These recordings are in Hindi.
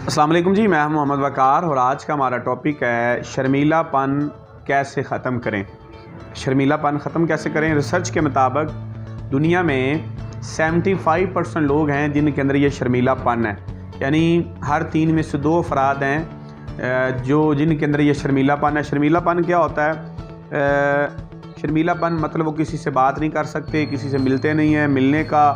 अस्सलाम वालेकुम जी, मैं हूं मोहम्मद वकार और आज का हमारा टॉपिक है शर्मीलापन कैसे ख़त्म करें। शर्मीलापन ख़त्म कैसे करें। रिसर्च के मुताबिक दुनिया में 75% लोग हैं जिनके अंदर ये शर्मीलापन है, यानी हर 3 में से 2 अफराद हैं जो जिनके अंदर ये शर्मीलापन है। शर्मीलापन क्या होता है? शर्मीलापन मतलब वो किसी से बात नहीं कर सकते, किसी से मिलते नहीं हैं, मिलने का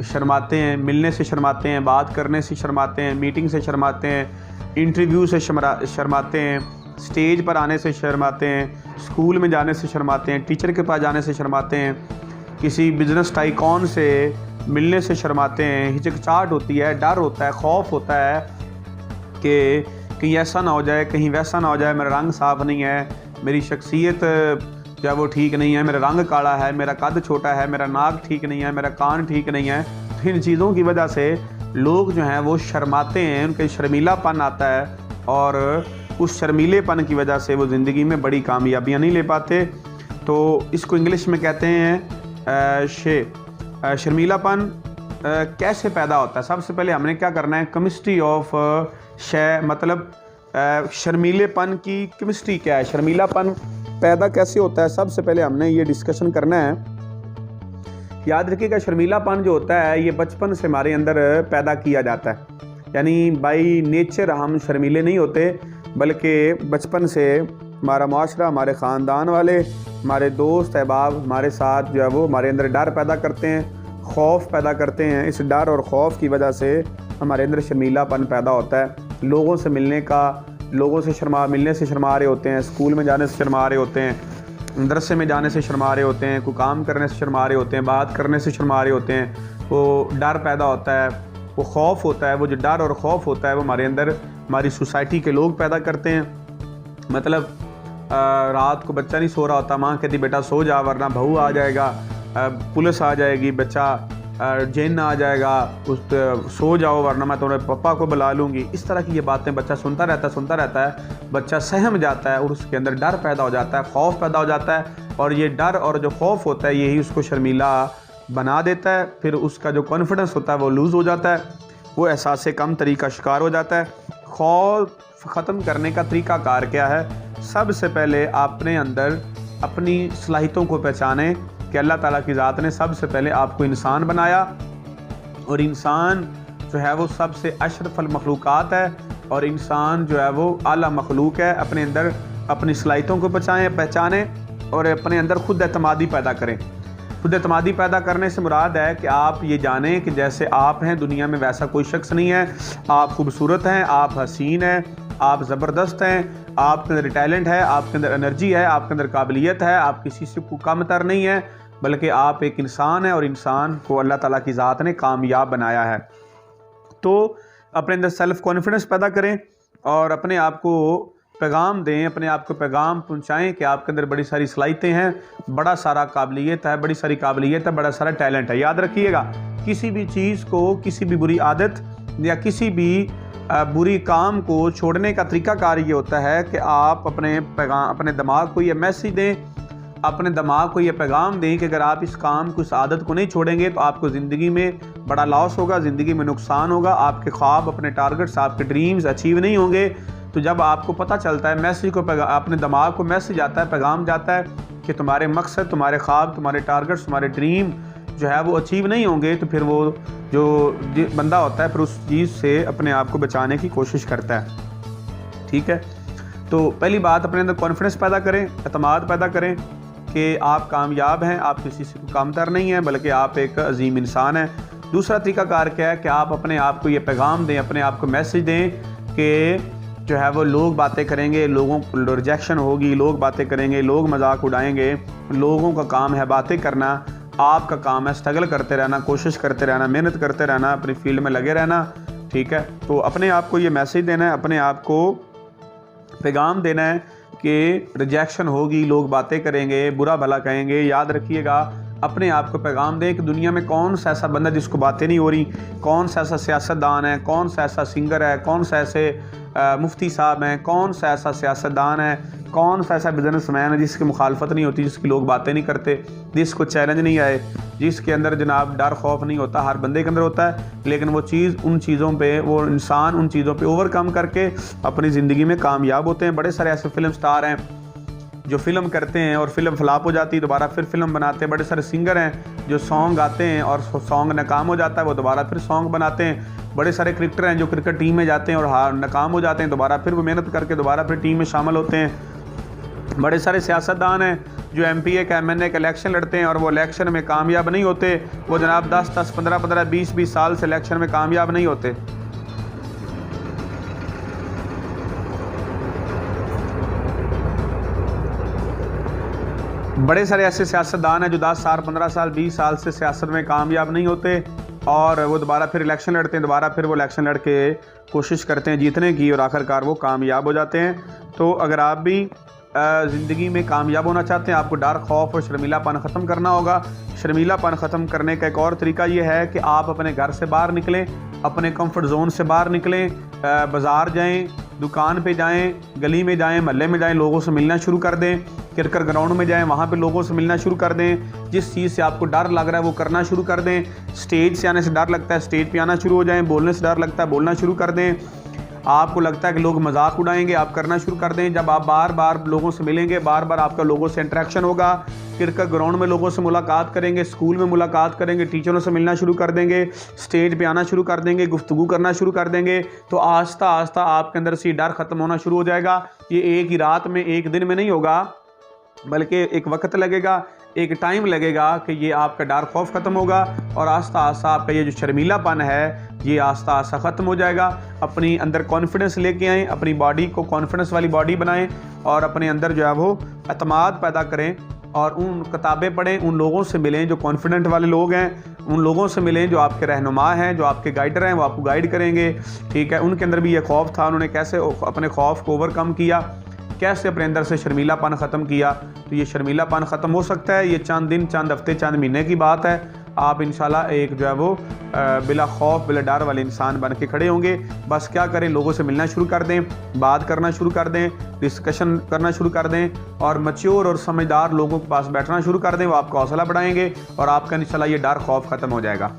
शर्माते हैं, मिलने से शर्माते हैं, बात करने से शर्माते हैं, मीटिंग से शर्माते हैं, इंटरव्यू से शर्माते हैं, स्टेज पर आने से शर्माते हैं, स्कूल में जाने से शर्माते हैं, टीचर के पास जाने से शर्माते हैं, किसी बिजनेस टाइकॉन से मिलने से शर्माते हैं। हिचकिचाहट होती है, डर होता है, खौफ होता है कि कहीं ऐसा ना हो जाए, कहीं वैसा ना हो जाए, मेरा रंग साफ़ नहीं है, मेरी शख्सियत जो है वो ठीक नहीं है, मेरा रंग काला है, मेरा कद छोटा है, मेरा नाक ठीक नहीं है, मेरा कान ठीक नहीं है। तो इन चीज़ों की वजह से लोग जो हैं वो शर्माते हैं, उनके शर्मीलापन आता है और उस शर्मीलेपन की वजह से वो ज़िंदगी में बड़ी कामयाबियाँ नहीं ले पाते। तो इसको इंग्लिश में कहते हैं शर्मीलापन कैसे पैदा होता है। सबसे पहले हमने क्या करना है, केमिस्ट्री ऑफ मतलब शर्मीलेपन की केमिस्ट्री क्या है, शर्मीलापन पैदा कैसे होता है, सबसे पहले हमने ये डिस्कशन करना है। याद रखिएगा, शर्मीलापन जो होता है ये बचपन से हमारे अंदर पैदा किया जाता है, यानी बाई नेचर हम शर्मीले नहीं होते, बल्कि बचपन से हमारा माशरा, हमारे ख़ानदान वाले, हमारे दोस्त अहबाब हमारे साथ जो है वो हमारे अंदर डर पैदा करते हैं, खौफ पैदा करते हैं। इस डर और खौफ की वजह से हमारे अंदर शर्मीलापन पैदा होता है। लोगों से मिलने का, लोगों से मिलने से शर्मा रहे होते हैं, स्कूल में जाने से शर्मा रहे होते हैं, मदरसे में जाने से शर्मा रहे होते हैं, कोई काम करने से शर्मा रहे होते हैं, बात करने से शर्मा रहे होते हैं। वो डर पैदा होता है, वो खौफ होता है। वो जो डर और खौफ होता है वो हमारे अंदर हमारी सोसाइटी के लोग पैदा करते हैं। मतलब रात को बच्चा नहीं सो रहा होता, माँ कहती बेटा सो जा वरना बहू आ जाएगा, पुलिस आ जाएगी, बच्चा जिन आ जाएगा, सो जाओ वरना मैं तुम्हारे पापा को बुला लूँगी। इस तरह की ये बातें बच्चा सुनता रहता है, बच्चा सहम जाता है और उसके अंदर डर पैदा हो जाता है, खौफ पैदा हो जाता है। और ये डर और जो खौफ होता है यही उसको शर्मीला बना देता है। फिर उसका जो कॉन्फिडेंस होता है वो लूज़ हो जाता है, वो एहसास कम तरीका शिकार हो जाता है। खौफ ख़त्म करने का तरीक़ाकार क्या है? सबसे पहले अपने अंदर अपनी सलाहियतों को पहचानें कि अल्लाह ताला की ज़ात ने सबसे पहले आपको इंसान बनाया और इंसान जो है वो सबसे अशरफुल मखलूक़ात है और इंसान जो है वो आला मखलूक है। अपने अंदर अपनी सलाहियतों को पहचानें और अपने अंदर खुद एतमादी पैदा करें। खुद एतमादी पैदा करने से मुराद है कि आप ये जानें कि जैसे आप हैं दुनिया में वैसा कोई शख्स नहीं है। आप खूबसूरत हैं, आप हसीन हैं, आप ज़बरदस्त हैं, आपके अंदर टैलेंट है, आपके अंदर एनर्जी है, आपके अंदर काबिलियत है, आप किसी से कमतर नहीं है, बल्कि आप एक इंसान हैं और इंसान को अल्लाह ताला की ज़ात ने कामयाब बनाया है। तो अपने अंदर सेल्फ़ कॉन्फिडेंस पैदा करें और अपने आप को पैगाम दें, अपने आप को पैगाम पहुंचाएं कि आपके अंदर बड़ी सारी सलाहियतें हैं, बड़ा सारा काबिलियत है, बड़ी सारी काबिलियत है, बड़ा सारा टैलेंट है। याद रखिएगा, किसी भी चीज़ को, किसी भी बुरी आदत या किसी भी बुरी काम को छोड़ने का तरीक़ाकार ये होता है कि आप अपने दिमाग को ये मैसेज दें, अपने दिमाग को ये पैगाम दें कि अगर आप इस काम को, इस आदत को नहीं छोड़ेंगे तो आपको ज़िंदगी में बड़ा लॉस होगा, ज़िंदगी में नुकसान होगा, आपके ख्वाब, अपने टारगेट्स, आपके ड्रीम्स अचीव नहीं होंगे। तो जब आपको पता चलता है, मैसेज को अपने दिमाग को मैसेज आता है, पैगाम जाता है कि तुम्हारे मकसद, तुम्हारे ख्वाब, तुम्हारे टारगेट्स, तुम्हारे ड्रीम जो है वो अचीव नहीं होंगे, तो फिर वो जो बंदा होता है फिर उस चीज़ से अपने आप को बचाने की कोशिश करता है। ठीक है, तो पहली बात, अपने अंदर कॉन्फिडेंस पैदा करें, एतमाद पैदा करें कि आप कामयाब हैं, आप किसी से कमतर नहीं हैं, बल्कि आप एक अजीम इंसान हैं। दूसरा तरीक़ाकार क्या है कि आप अपने आप को ये पैगाम दें, अपने आप को मैसेज दें कि जो है वो लोग बातें करेंगे, लोगों को रिजेक्शन होगी, लोग बातें करेंगे, लोग मजाक उड़ाएंगे, लोगों का काम है बातें करना, आपका काम है स्ट्रगल करते रहना, कोशिश करते रहना, मेहनत करते रहना, अपनी फील्ड में लगे रहना। ठीक है, तो अपने आप को ये मैसेज देना है, अपने आप को पैगाम देना है कि रिजेक्शन होगी, लोग बातें करेंगे, बुरा भला कहेंगे। याद रखिएगा, अपने आप को पैगाम दें कि दुनिया में कौन सा ऐसा बंदा जिसको बातें नहीं हो रही, कौन सा ऐसा सियासतदान है, कौन सा ऐसा सिंगर है, कौन सा ऐसे मुफ्ती साहब हैं, कौन सा ऐसा सियासतदान है, कौन सा ऐसा बिजनेसमैन है जिसकी मुखालफत नहीं होती, जिसकी लोग बातें नहीं करते, जिसको चैलेंज नहीं आए, जिसके अंदर जनाब डर खौफ नहीं होता। हर बंदे के अंदर होता है, लेकिन वो चीज़ उन चीज़ों पे, वो इंसान उन चीज़ों पे ओवरकम करके अपनी ज़िंदगी में कामयाब होते हैं। बड़े सारे ऐसे फिल्म स्टार हैं जो फिल्म करते हैं और फिल्म फ्लॉप हो जाती है, दोबारा फिर फिल्म बनाते हैं। बड़े सारे सिंगर हैं जो सॉन्ग गाते हैं और सॉन्ग नाकाम हो जाता है, वो दोबारा फिर सॉन्ग बनाते हैं। बड़े सारे क्रिकेटर हैं जो क्रिकेट टीम में जाते हैं और नाकाम हो जाते हैं, दोबारा फिर वो मेहनत करके दोबारा फिर टीम में शामिल होते हैं। बड़े सारे सियासतदान हैं जो MPA का MNA का इलेक्शन लड़ते हैं और वो इलेक्शन में कामयाब नहीं होते, वो जनाब 10-10, 15-15, 20-20 साल से इलेक्शन में कामयाब नहीं होते। बड़े सारे ऐसे सियासतदान हैं जो 10 साल, 15 साल, 20 साल से सियासत में कामयाब नहीं होते और वो दोबारा फिर इलेक्शन लड़ते हैं, दोबारा फिर वो इलेक्शन लड़ के कोशिश करते हैं जीतने की और आखिरकार वो कामयाब हो जाते हैं। तो अगर आप भी ज़िंदगी में कामयाब होना चाहते हैं, आपको डर खौफ और शर्मीलापन ख़त्म करना होगा। शर्मीलापन ख़त्म करने का एक और तरीका ये है कि आप अपने घर से बाहर निकलें, अपने कंफर्ट जोन से बाहर निकलें, बाज़ार जाएं, दुकान पे जाएं, गली में जाएं, महल्ले में जाएं, लोगों से मिलना शुरू कर दें, क्रिकेट ग्राउंड में जाएं, वहाँ पे लोगों से मिलना शुरू कर दें। जिस चीज़ से आपको डर लग रहा है वो करना शुरू कर दें। स्टेज से आने से डर लगता है, स्टेज पे आना शुरू हो जाएं। बोलने से डर लगता है, बोलना शुरू कर दें। आपको लगता है कि लोग मजाक उड़ाएंगे, आप करना शुरू कर दें। जब आप बार बार लोगों से मिलेंगे, बार बार आपका लोगों से इंटरेक्शन होगा, क्रिकेट ग्राउंड में लोगों से मुलाकात करेंगे, स्कूल में मुलाकात करेंगे, टीचरों से मिलना शुरू कर देंगे, स्टेज पे आना शुरू कर देंगे, गुफ्तगू करना शुरू कर देंगे, तो आहिस्ता आहिस्ता आपके अंदर से डर ख़त्म होना शुरू हो जाएगा। ये एक ही रात में, एक दिन में नहीं होगा, बल्कि एक वक्त लगेगा, एक टाइम लगेगा कि ये आपका डर खौफ ख़त्म होगा और आस्ता आस्ता आपका ये जो शर्मीलापन है ये आस्ता आस्ता ख़त्म हो जाएगा। अपनी अंदर कॉन्फिडेंस लेके आएँ, अपनी बॉडी को कॉन्फिडेंस वाली बॉडी बनाएं और अपने अंदर जो है वो एतमाद पैदा करें और उन किताबें पढ़ें, उन लोगों से मिलें जो कॉन्फिडेंट वाले लोग हैं, उन लोगों से मिलें जो आपके रहनुमा हैं, जो आपके गाइडर हैं, वो आपको गाइड करेंगे। ठीक है, उनके अंदर भी ये खौफ था, उन्होंने कैसे अपने खौफ को ओवरकम किया, कैसे अपने अंदर से शर्मीलापन ख़त्म किया। तो ये शर्मीलापन ख़त्म हो सकता है, ये चंद दिन, चंद हफ्ते, चंद महीने की बात है। आप इंशाल्लाह एक जो है वो बिला खौफ, बिला डर वाले इंसान बन के खड़े होंगे। बस क्या करें, लोगों से मिलना शुरू कर दें, बात करना शुरू कर दें, डिस्कशन करना शुरू कर दें और मैच्योर और समझदार लोगों के पास बैठना शुरू कर दें। वो आपका हौसला बढ़ाएंगे और आपका इंशाल्लाह ये डर खौफ ख़त्म हो जाएगा।